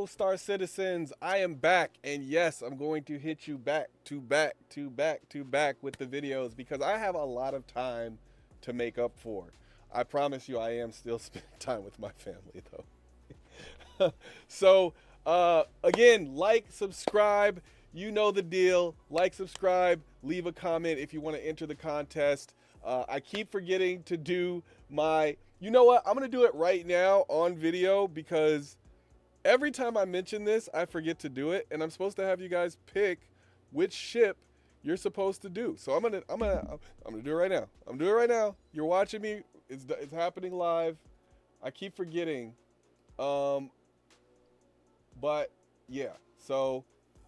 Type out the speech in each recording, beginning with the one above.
Star citizens, I am back, and yes, I'm going to hit you back to back to back to back with the videos because I have a lot of time to make up for. I promise you, I am still spending time with my family though. So, again, like, subscribe. You know the deal. Like, subscribe, leave a comment if you want to enter the contest. I keep forgetting to do my. You know what? I'm gonna do it right now on video because every time I mention this, I forget to do it, and I'm supposed to have you guys pick which ship you're supposed to do. So I'm gonna do it right now. I'm doing it right now. You're watching me. It's happening live. I keep forgetting. Um, but yeah. So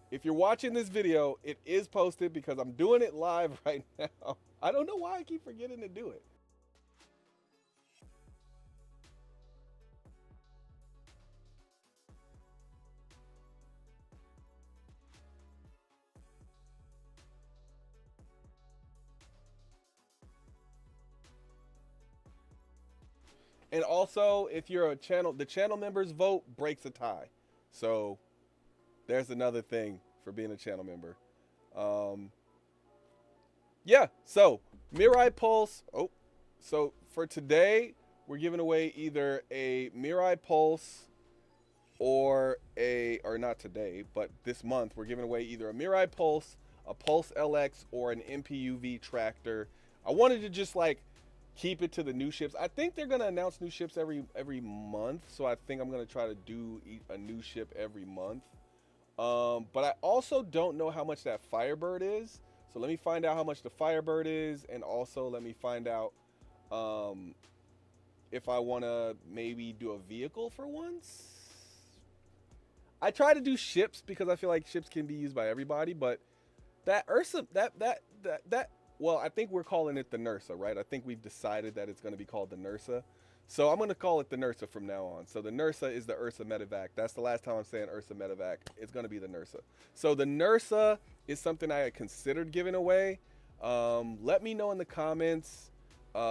if you're watching this video, it is posted because I'm doing it live right now. I don't know why I keep forgetting to do it. And also, if you're a channel, the channel members vote breaks a tie. So there's another thing for being a channel member. Um, yeah. So Mirai Pulse. Oh, so for today, we're giving away either a Mirai Pulse or not today, but this month we're giving away either a Mirai Pulse, a Pulse LX, or an MPUV tractor. I wanted to just like keep it to the new ships. I think they're gonna announce new ships every month, so I think I'm gonna try to do a new ship every month. But I also don't know how much that Firebird is, so let me find out how much the Firebird is, and also let me find out um, if I want to maybe do a vehicle for once. I try to do ships because I feel like ships can be used by everybody, but that Ursa, that. Well, I think we're calling it the Nursa, right? I think we've decided that it's going to be called the Nursa. So I'm going to call it the Nursa from now on. So the Nursa is the Ursa Medevac. That's the last time I'm saying Ursa Medevac. It's going to be the Nursa. So the Nursa is something I had considered giving away. Let me know in the comments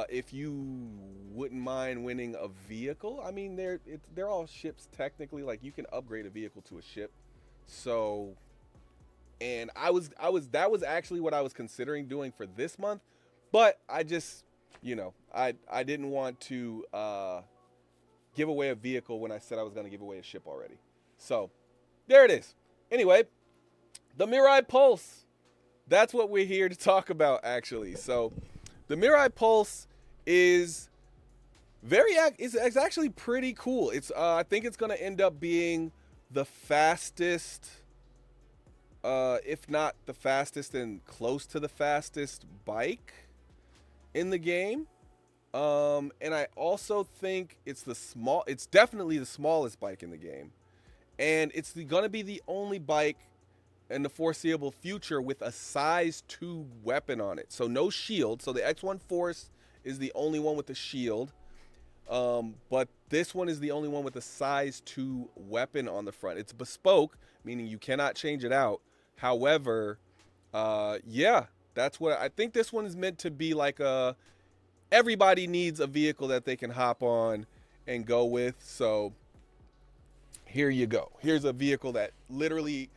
if you wouldn't mind winning a vehicle. I mean, they're all ships technically. Like you can upgrade a vehicle to a ship. So, and that was actually what I was considering doing for this month, but I just, I didn't want to give away a vehicle when I said I was going to give away a ship already. So there it is. Anyway, the Mirai Pulse. That's what we're here to talk about, actually. So the Mirai Pulse is it's actually pretty cool. It's I think it's going to end up being the fastest, if not the fastest and close to the fastest bike in the game. And I also think it's definitely the smallest bike in the game. And it's going to be the only bike in the foreseeable future with a size 2 weapon on it. So no shield. So the X1 Force is the only one with the shield. But this one is the only one with a size 2 weapon on the front. It's bespoke, meaning you cannot change it out. However, yeah, that's what I think. This one is meant to be like everybody needs a vehicle that they can hop on and go with. So here you go. Here's a vehicle that literally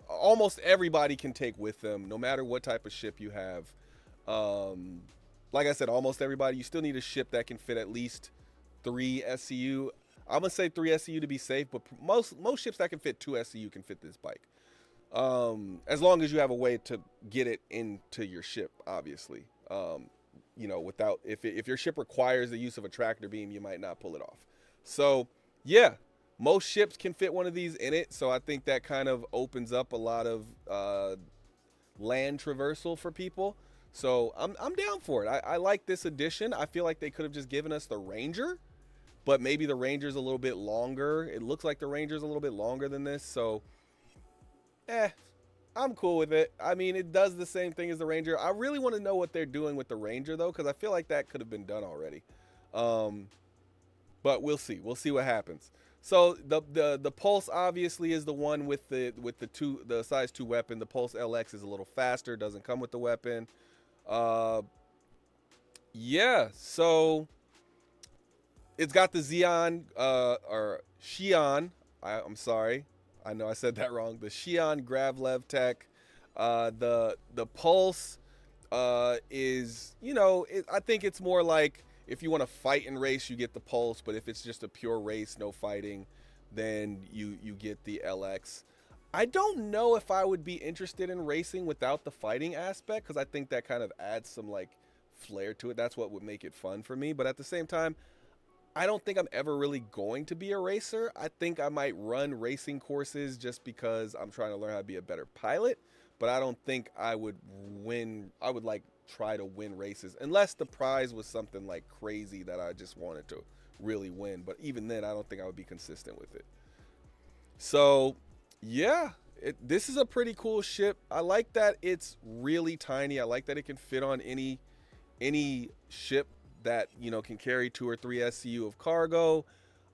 almost everybody can take with them, no matter what type of ship you have. Like I said, almost everybody. You still need a ship that can fit at least 3 SCU. I'm gonna say 3 SCU to be safe, but most ships that can fit 2 SCU can fit this bike. As long as you have a way to get it into your ship, obviously. Without if your ship requires the use of a tractor beam, you might not pull it off. So yeah, most ships can fit one of these in it. So I think that kind of opens up a lot of land traversal for people. So I'm down for it. I like this addition. I feel like they could have just given us the Ranger, but maybe the Ranger's a little bit longer. It looks like the Ranger's a little bit longer than this. So I'm cool with it. I mean, it does the same thing as the Ranger. I really want to know what they're doing with the Ranger, though, because I feel like that could have been done already. But we'll see. We'll see what happens. So the Pulse obviously is the one with the size 2 weapon. The Pulse LX is a little faster. Doesn't come with the weapon. Yeah. So it's got the Xeon or Xion. I'm sorry. I know I said that wrong. The Xi'an Gravlev tech. The Pulse is, I think it's more like if you want to fight and race, you get the Pulse. But if it's just a pure race, no fighting, then you get the LX. I don't know if I would be interested in racing without the fighting aspect, because I think that kind of adds some like flair to it. That's what would make it fun for me. But at the same time, I don't think I'm ever really going to be a racer. I think I might run racing courses just because I'm trying to learn how to be a better pilot. But I don't think I would win. I would like try to win races unless the prize was something like crazy that I just wanted to really win. But even then, I don't think I would be consistent with it. So yeah, this is a pretty cool ship. I like that it's really tiny. I like that it can fit on any ship that can carry 2 or 3 SCU of cargo.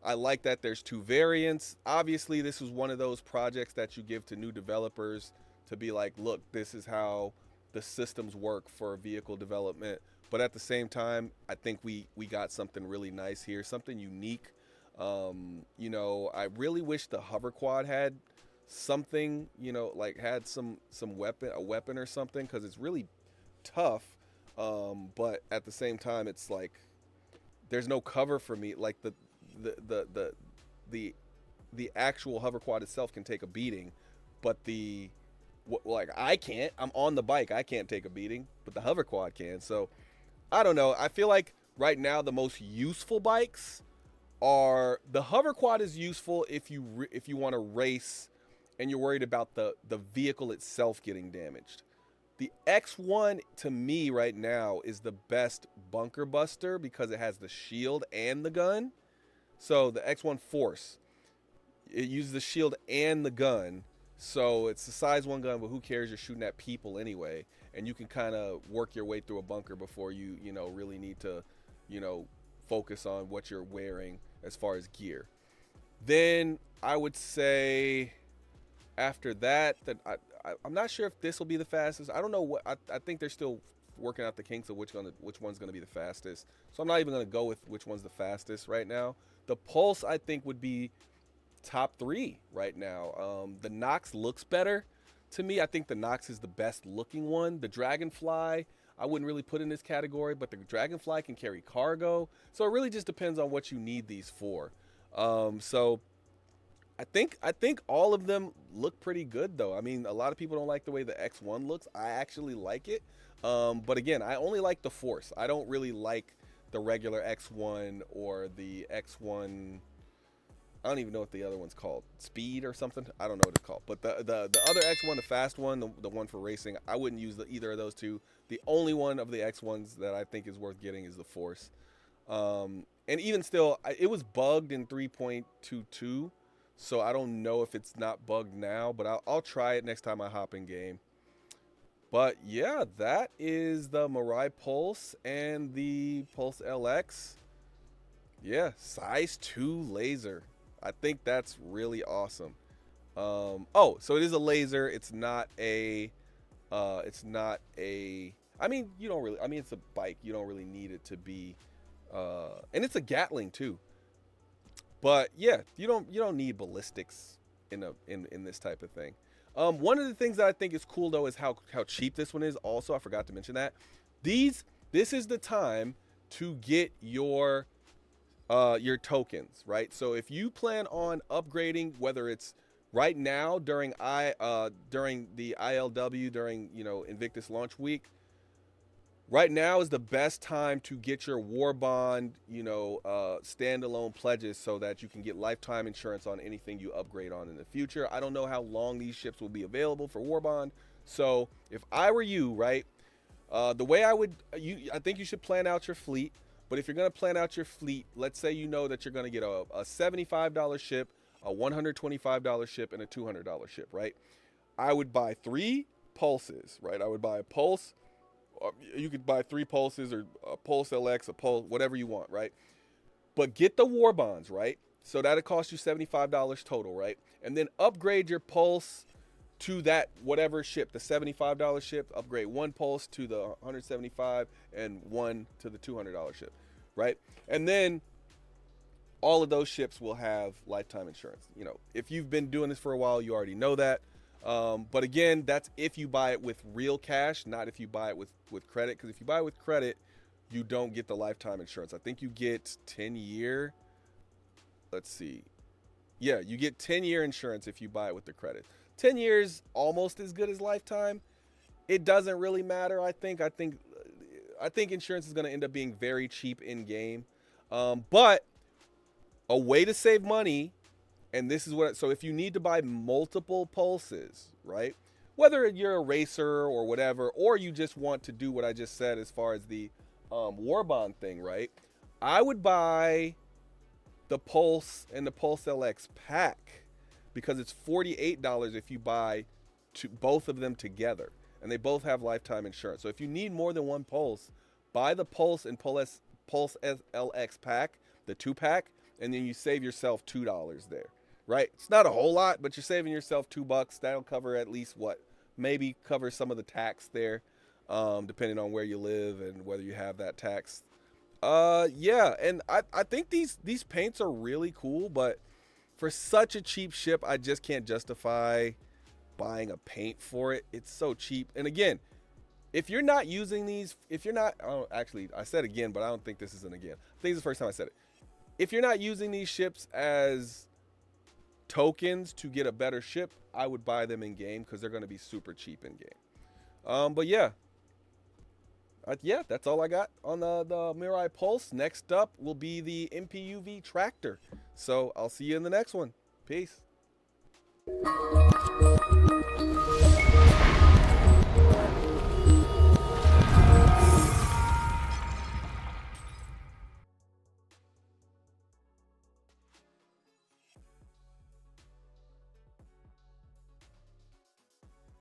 I like that there's 2 variants. Obviously, this is one of those projects that you give to new developers to be like, look, this is how the systems work for vehicle development. But at the same time, I think we got something really nice here, something unique. I really wish the hover quad had something, like had some a weapon or something, because it's really tough. But at the same time, it's like there's no cover for me. Like the actual hover quad itself can take a beating, but like I can't. I'm on the bike. I can't take a beating, but the hover quad can. So I don't know. I feel like right now the most useful bikes are the hover quad is useful if you want to race and you're worried about the vehicle itself getting damaged. The X1 to me right now is the best bunker buster because it has the shield and the gun. So the X1 Force, it uses the shield and the gun. So it's a size 1 gun, but who cares? You're shooting at people anyway. And you can kind of work your way through a bunker before you really need to, focus on what you're wearing as far as gear. Then I would say after that I'm not sure if this will be the fastest. I don't know what I think they're still working out the kinks of which one's going to be the fastest. So I'm not even going to go with which one's the fastest right now. The Pulse I think would be top 3 right now. The Nox looks better to me. I think the Nox is the best looking one. The Dragonfly I wouldn't really put in this category, but the Dragonfly can carry cargo. So it really just depends on what you need these for. So I think all of them look pretty good though. I mean, a lot of people don't like the way the X1 looks. I actually like it. But again, I only like the Force. I don't really like the regular X1 or the X1. I don't even know what the other one's called. Speed or something. I don't know what it's called. But the other X1, the fast one, the one for racing, I wouldn't use either of those two. The only one of the X1s that I think is worth getting is the Force. And even still, it was bugged in 3.22. So I don't know if it's not bugged now, but I'll try it next time I hop in game. But yeah, that is the Mirai Pulse and the Pulse LX. Yeah, size 2 laser. I think that's really awesome. So it is a laser. It's not a. I mean, you don't really. I mean, it's a bike. You don't really need it to be. And it's a Gatling too. But yeah, you don't need ballistics in this type of thing. One of the things that I think is cool though is how cheap this one is. Also, I forgot to mention that this is the time to get your tokens, right? So if you plan on upgrading, whether it's right now during the ILW during Invictus launch week, right now is the best time to get your War Bond, standalone pledges so that you can get lifetime insurance on anything you upgrade on in the future. I don't know how long these ships will be available for War Bond. So if I were you, right, the way I think you should plan out your fleet. But if you're going to plan out your fleet, let's say that you're going to get a $75 ship, a $125 ship, and a $200 ship, right? I would buy 3 pulses, right? I would buy a pulse. You could buy 3 pulses or a Pulse LX, a Pulse, whatever you want, right? But get the War Bonds, right? So that'll cost you $75 total, right? And then upgrade your Pulse to that whatever ship, the $75 ship, upgrade 1 Pulse to the $175 and 1 to the $200 ship, right? And then all of those ships will have lifetime insurance. You know, if you've been doing this for a while, you already know that. But again, that's if you buy it with real cash, not if you buy it with credit. Because if you buy it with credit, you don't get the lifetime insurance. I think you get 10-year. Let's see. Yeah, you get 10-year insurance if you buy it with the credit. 10 years almost as good as lifetime. It doesn't really matter. I think insurance is going to end up being very cheap in game. But a way to save money, and this is what, so if you need to buy multiple pulses, right? Whether you're a racer or whatever, or you just want to do what I just said as far as the war bond thing, right? I would buy the Pulse and the Pulse LX pack because it's $48 if you buy both of them together, and they both have lifetime insurance. So if you need more than one Pulse, buy the Pulse and Pulse LX pack, the 2-pack, and then you save yourself $2 there, right? It's not a whole lot, but you're saving yourself $2. That'll cover at least what? Maybe cover some of the tax there, depending on where you live and whether you have that tax. Yeah, and I think these paints are really cool, but for such a cheap ship, I just can't justify buying a paint for it. It's so cheap. And again, if you're not using these, if you're not, oh, actually, I said again, but I don't think this is an again. I think it's the first time I said it. If you're not using these ships as tokens to get a better ship, I would buy them in game because they're going to be super cheap in game. But yeah. Yeah, that's all I got on the Mirai Pulse. Next up will be the MPUV Tractor. So I'll see you in the next one. Peace.